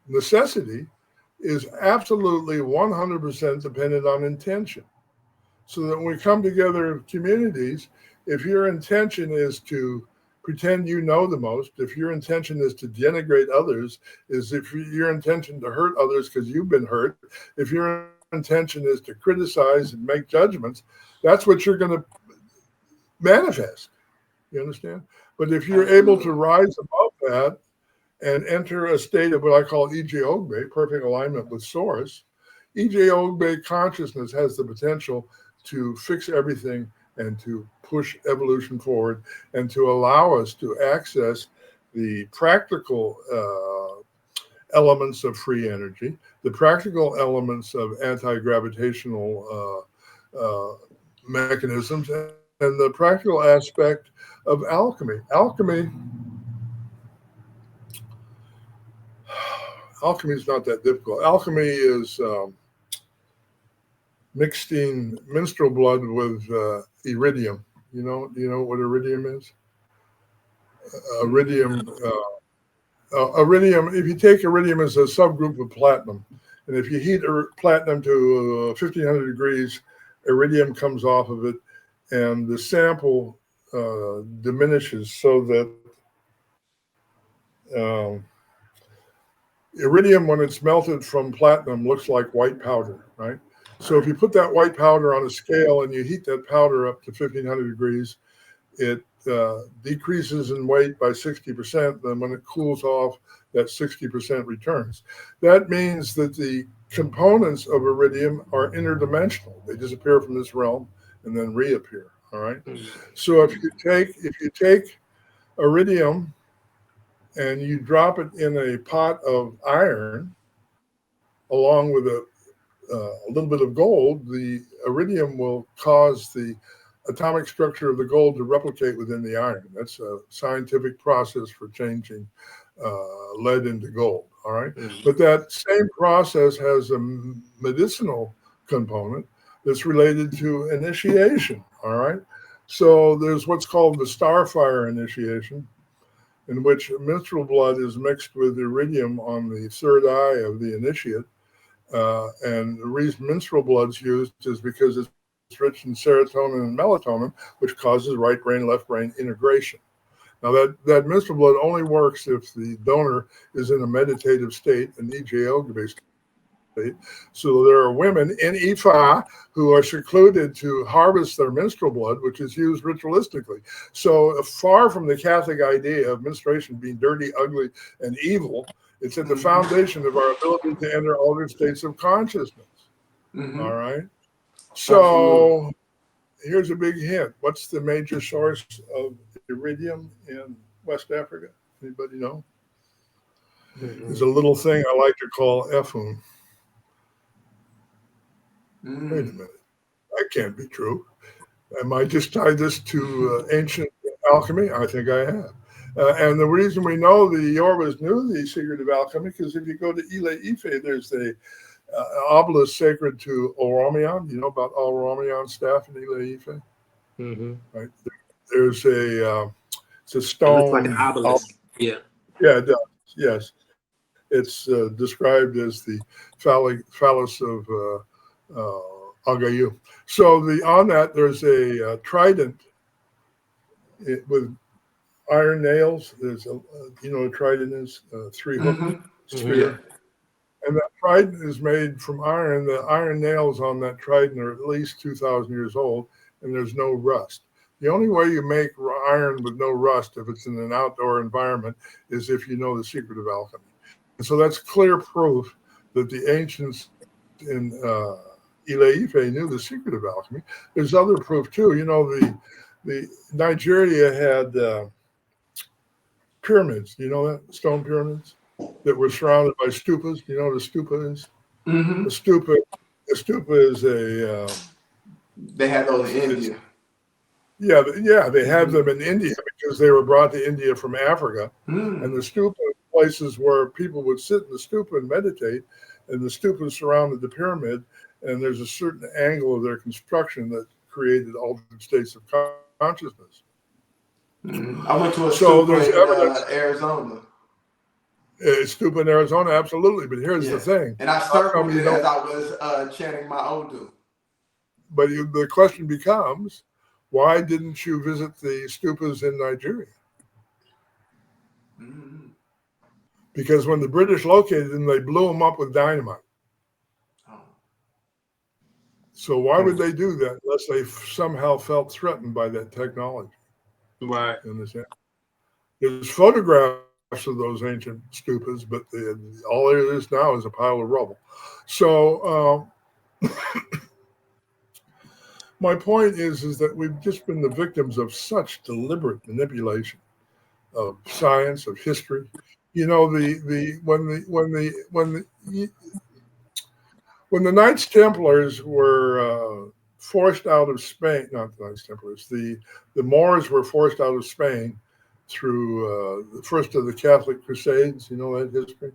necessity is absolutely 100% dependent on intention. So that when we come together in communities, if your intention is to pretend you know the most, if your intention is to denigrate others, is if your intention to hurt others because you've been hurt, if your intention is to criticize and make judgments, that's what you're going to manifest. You understand? But if you're able to rise above that and enter a state of what I call E.J. Ogbe, perfect alignment with source, E.J. Ogbe consciousness has the potential to fix everything and to push evolution forward and to allow us to access the practical elements of free energy, the practical elements of anti-gravitational mechanisms, and the practical aspect of alchemy. Alchemy is not that difficult. Alchemy is mixing minstrel blood with iridium. Do you know what iridium is? Iridium. Iridium. If you take iridium as a subgroup of platinum, and if you heat platinum to 1500 degrees, iridium comes off of it, and the sample diminishes so that iridium, when it's melted from platinum, looks like white powder, right? So if you put that white powder on a scale and you heat that powder up to 1500 degrees, it decreases in weight by 60%. Then when it cools off, that 60% returns. That means that the components of iridium are interdimensional. They disappear from this realm and then reappear. All right. So if you take iridium and you drop it in a pot of iron, along with a little bit of gold, the iridium will cause the atomic structure of the gold to replicate within the iron. That's a scientific process for changing lead into gold. All right. But that same process has a medicinal component that's related to initiation. All right. So there's what's called the starfire initiation, in which minstrel blood is mixed with iridium on the third eye of the initiate. And the reason minstrel blood's used is because it's rich in serotonin and melatonin, which causes right brain, left brain integration. Now that minstrel blood only works if the donor is in a meditative state, an E.J. Ogbe state. So there are women in Ifa who are secluded to harvest their menstrual blood, which is used ritualistically. So far from the Catholic idea of menstruation being dirty, ugly, and evil, it's at the foundation of our ability to enter altered states of consciousness. All right. So here's a big hint. What's the major source of iridium in West Africa? Anybody know? There's a little thing I like to call Efun. Wait a minute. That can't be true. Am I just tied this to ancient alchemy? I think I have. And the reason we know the Yorubas knew the secret of alchemy, because if you go to Ile Ife, there's a obelisk sacred to Oromion. You know about Oromion's staff in Ile Ife? Right. There's it's a stone. It looks like an obelisk. Yeah, it does. Yes. It's described as the phallus of Agayu. So on that, there's a trident with iron nails. There's a trident is 3 hook spear. And that trident is made from iron. The iron nails on that trident are at least 2,000 years old, and there's no rust. The only way you make iron with no rust, if it's in an outdoor environment, is if you know the secret of alchemy. And so that's clear proof that the ancients in Ile Ife knew the secret of alchemy. There's other proof too. The Nigeria had pyramids. You know that? Stone pyramids that were surrounded by stupas. You know what a stupa is? The stupa is a. They had those in India. Yeah, they had them in India because they were brought to India from Africa, and the stupa places where people would sit in the stupa and meditate, and the stupas surrounded the pyramid, and there's a certain angle of their construction that created altered states of consciousness. I went to a stupa in Arizona. Stupa in Arizona, absolutely. But here's the thing. And I circled it as I was chanting my Odu. the question becomes, why didn't you visit the stupas in Nigeria? Mm-hmm. Because when the British located them, they blew them up with dynamite. Oh. So why would they do that unless they somehow felt threatened by that technology? Right. You understand? There's photographs of those ancient stupas, but all there is now is a pile of rubble. So my point is that we've just been the victims of such deliberate manipulation of science, of history. You know, when the Knights Templars were forced out of Spain, not the Knights Templars, the Moors were forced out of Spain through the first of the Catholic Crusades. You know that history.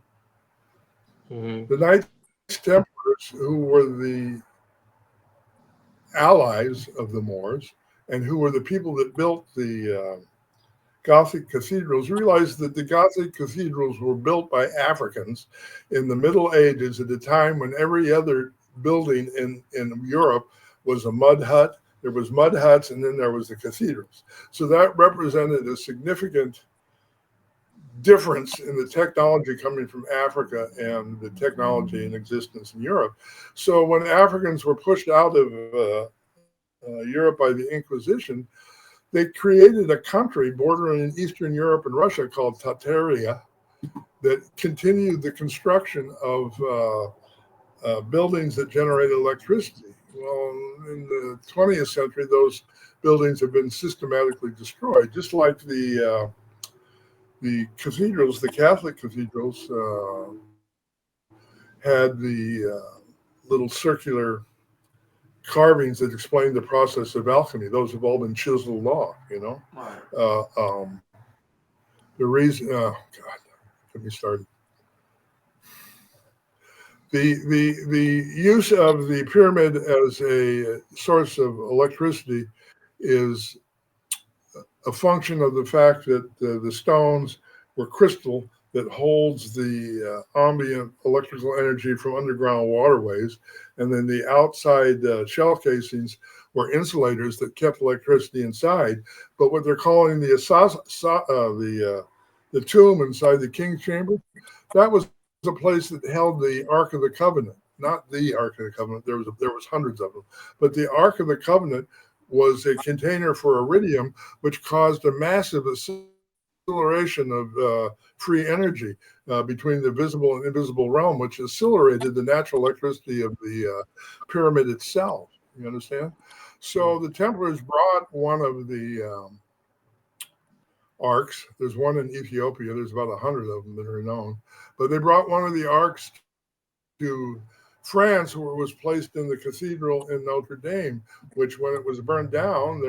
Mm-hmm. The Knights Templars, who were the allies of the Moors and who were the people that built the Gothic cathedrals, realized that the Gothic cathedrals were built by Africans in the Middle Ages at a time when every other building in Europe was a mud hut. There was mud huts, and then there was the cathedrals. So that represented a significant difference in the technology coming from Africa and the technology in existence in Europe. So when Africans were pushed out of Europe by the Inquisition, they created a country bordering Eastern Europe and Russia called Tartaria that continued the construction of buildings that generate electricity. Well, in the 20th century, those buildings have been systematically destroyed, just like the cathedrals, the Catholic cathedrals had the little circular carvings that explain the process of alchemy. Those have all been chiseled off, you know. Right. The reason, oh God, get me started. The use of the pyramid as a source of electricity is a function of the fact that the stones were crystal that holds the ambient electrical energy from underground waterways, and then the outside shell casings were insulators that kept electricity inside. But what they're calling the tomb inside the King's Chamber, that was a place that held the Ark of the Covenant. Not the Ark of the Covenant. There was hundreds of them, but the Ark of the Covenant was a container for iridium, which caused a massive acceleration of free energy between the visible and invisible realm, which accelerated the natural electricity of the pyramid itself. You understand? So the Templars brought one of the arcs. There's one in Ethiopia. There's about 100 of them that are known. But they brought one of the arcs to France, where it was placed in the cathedral in Notre Dame, which when it was burned down,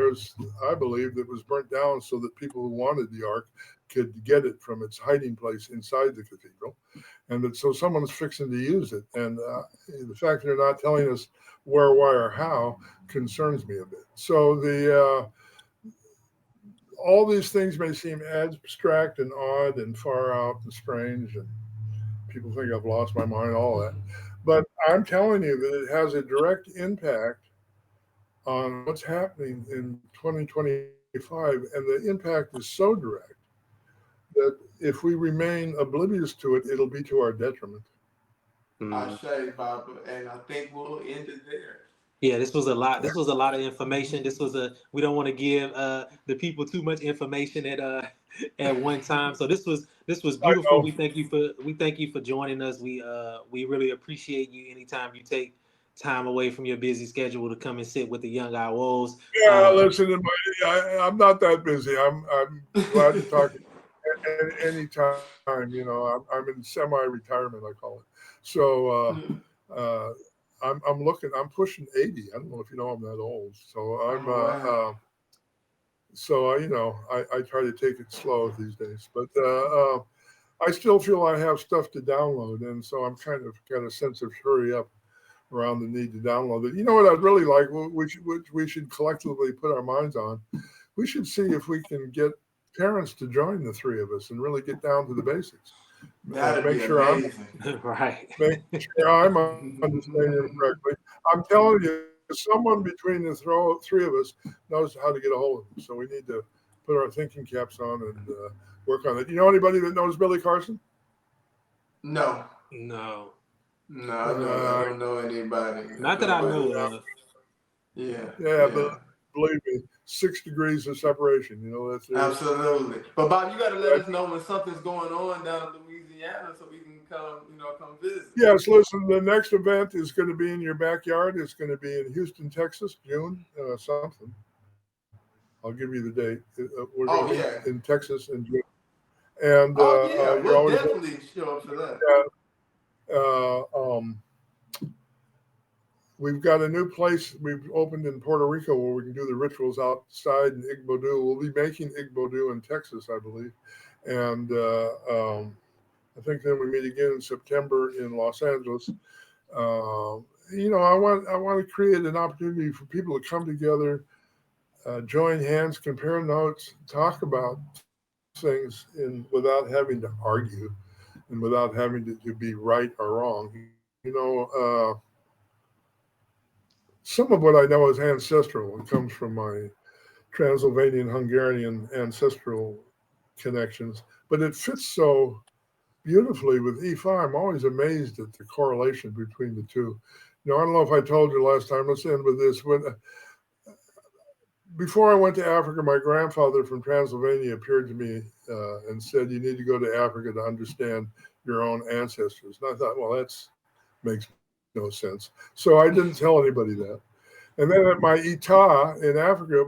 I believe it was burnt down so that people who wanted the ark could get it from its hiding place inside the cathedral. And that so someone's fixing to use it. And the fact that they're not telling us where, why, or how concerns me a bit. So all these things may seem abstract and odd and far out and strange, and people think I've lost my mind, all that. But I'm telling you that it has a direct impact on what's happening in 2025. And the impact is so direct that if we remain oblivious to it, it'll be to our detriment. I say, Baba, and I think we'll end it there. Yeah, this was a lot. This was a lot of information. We don't want to give the people too much information at one time. So this was beautiful. We thank you for joining us. We really appreciate you anytime you take time away from your busy schedule to come and sit with the young Awos. Yeah, listen, I'm not that busy. I'm glad to talk anytime. You know, I'm in semi-retirement, I call it. So I'm pushing 80. I don't know if you know I'm that old. So I'm you know, I try to take it slow these days. But I still feel I have stuff to download, and so I'm kind of got a sense of hurry up around the need to download it. You know what I'd really like, which we should collectively put our minds on? We should see if we can get parents to join the three of us and really get down to the basics. That'd be amazing. Right. Make sure I'm understanding it correctly. I'm telling you, someone between the three of us knows how to get a hold of him. So we need to put our thinking caps on and work on it. You know anybody that knows Billy Carson? No. No. No, I don't know anybody. Not that I know of. Yeah. But believe me, 6 degrees of separation. You know, that's absolutely. But Bob, you got to let us know when something's going on down in Louisiana so we can come visit. Yes, listen, the next event is going to be in your backyard. It's going to be in Houston, Texas, June something. I'll give you the date. We're going to be in Texas in June. And we'll definitely show up for that. We've got a new place we've opened in Puerto Rico where we can do the rituals outside in Igbodu. We'll be making Igbodu in Texas, I believe. And I think then we meet again in September in Los Angeles. You know, I want to create an opportunity for people to come together, join hands, compare notes, talk about things without having to argue and without having to be right or wrong. You know, some of what I know is ancestral. It comes from my Transylvanian Hungarian ancestral connections, but it fits so beautifully with Ifa. I'm always amazed at the correlation between the two. You know, I don't know if I told you last time. Let's end with this. Before I went to Africa, my grandfather from Transylvania appeared to me and said, "You need to go to Africa to understand your own ancestors." And I thought, well, that makes no sense. So I didn't tell anybody that. And then at my Ita in Africa,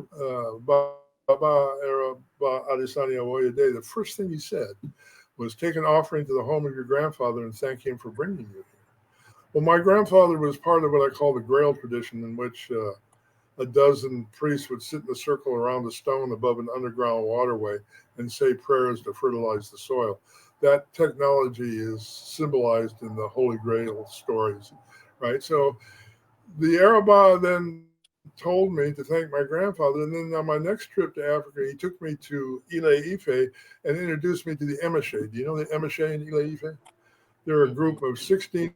Baba Araba Adesanya Awoyede, the first thing he said was, take an offering to the home of your grandfather and thank him for bringing you here. Well, my grandfather was part of what I call the Grail tradition, in which a dozen priests would sit in a circle around a stone above an underground waterway and say prayers to fertilize the soil. That technology is symbolized in the Holy Grail stories, right? So the Araba then told me to thank my grandfather. And then on my next trip to Africa, he took me to Ile Ife and introduced me to the Emishe. Do you know the Emishe in Ile Ife? They're a group of 16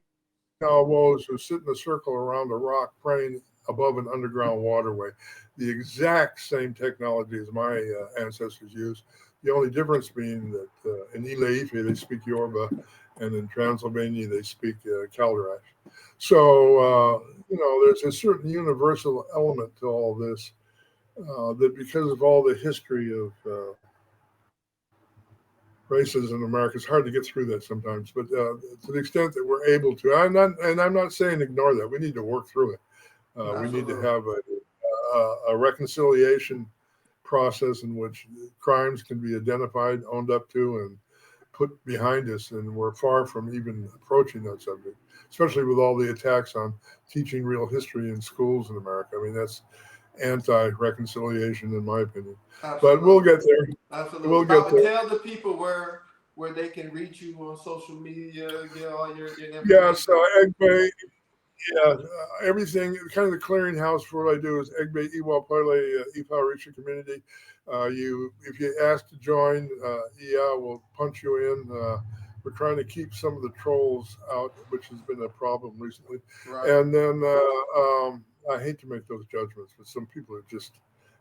Awos who sit in a circle around a rock praying above an underground waterway. The exact same technology as my ancestors used. The only difference being that in Ile Ife, they speak Yoruba, and in Transylvania, they speak Kalderash. So, you know, there's a certain universal element to all this that because of all the history of racism in America, it's hard to get through that sometimes. But to the extent that we're able to, I'm not saying ignore that. We need to work through it. We need to have a reconciliation process in which crimes can be identified, owned up to, and put behind us. And we're far from even approaching that subject, especially with all the attacks on teaching real history in schools in America. I mean, that's anti-reconciliation in my opinion. Absolutely. But we'll get there. Absolutely. We'll get there. Tell the people where they can reach you on social media, get all your information. Yeah, so Egbe, everything, kind of the clearinghouse for what I do is Egbe Iwa Pele Ifa Risha community. If you ask to join, IA will punch you in. We're trying to keep some of the trolls out, which has been a problem recently. Right. And then I hate to make those judgments, but some people are just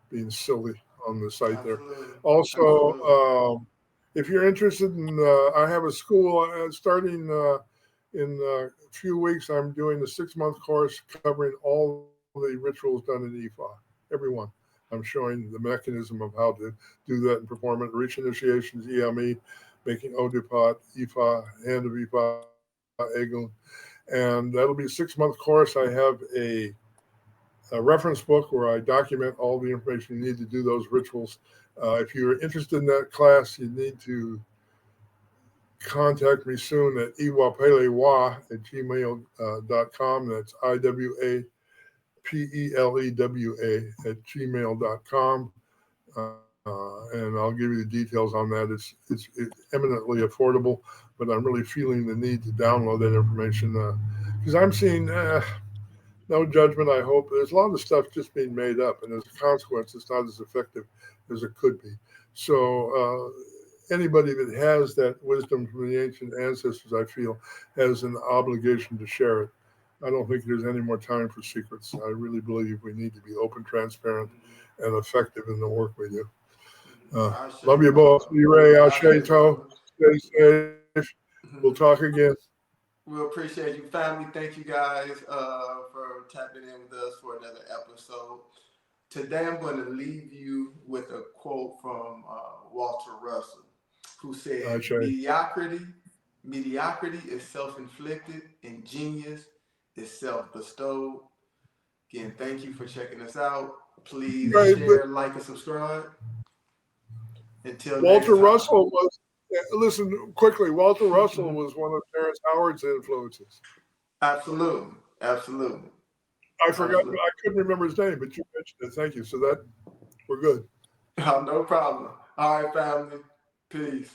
being silly on the site. Absolutely. There. Also, absolutely. If you're interested in, I have a school starting in a few weeks. I'm doing a 6-month course covering all the rituals done in Ifa, every one. I'm showing the mechanism of how to do that and perform it. Reach initiations, EME, making Odu pot, Ifa, hand of Ifa, Egun. And that'll be a 6-month course. I have a reference book where I document all the information you need to do those rituals. If you're interested in that class, you need to contact me soon at iwapelewa@gmail.com. That's IWAPELEWA@gmail.com. And I'll give you the details on that. It's eminently affordable, but I'm really feeling the need to download that information because I'm seeing no judgment, I hope. There's a lot of stuff just being made up, and as a consequence, it's not as effective as it could be. So anybody that has that wisdom from the ancient ancestors, I feel, has an obligation to share it. I don't think there's any more time for secrets. I really believe we need to be open, transparent, and effective in the work we do. Love you both. Be Ray, Ashe To. Stay safe. We'll talk again. We appreciate you, family. Thank you guys for tapping in with us for another episode. Today, I'm going to leave you with a quote from Walter Russell, who said, mediocrity is self-inflicted and genius is self-bestowed. Again, thank you for checking us out. Please share, like, and subscribe. Until Walter next time. Russell was, listen quickly, Walter Russell was one of Terrence Howard's influences. Absolutely. I forgot, I couldn't remember his name, but you mentioned it. Thank you. So that we're good. No problem. All right, family. Peace.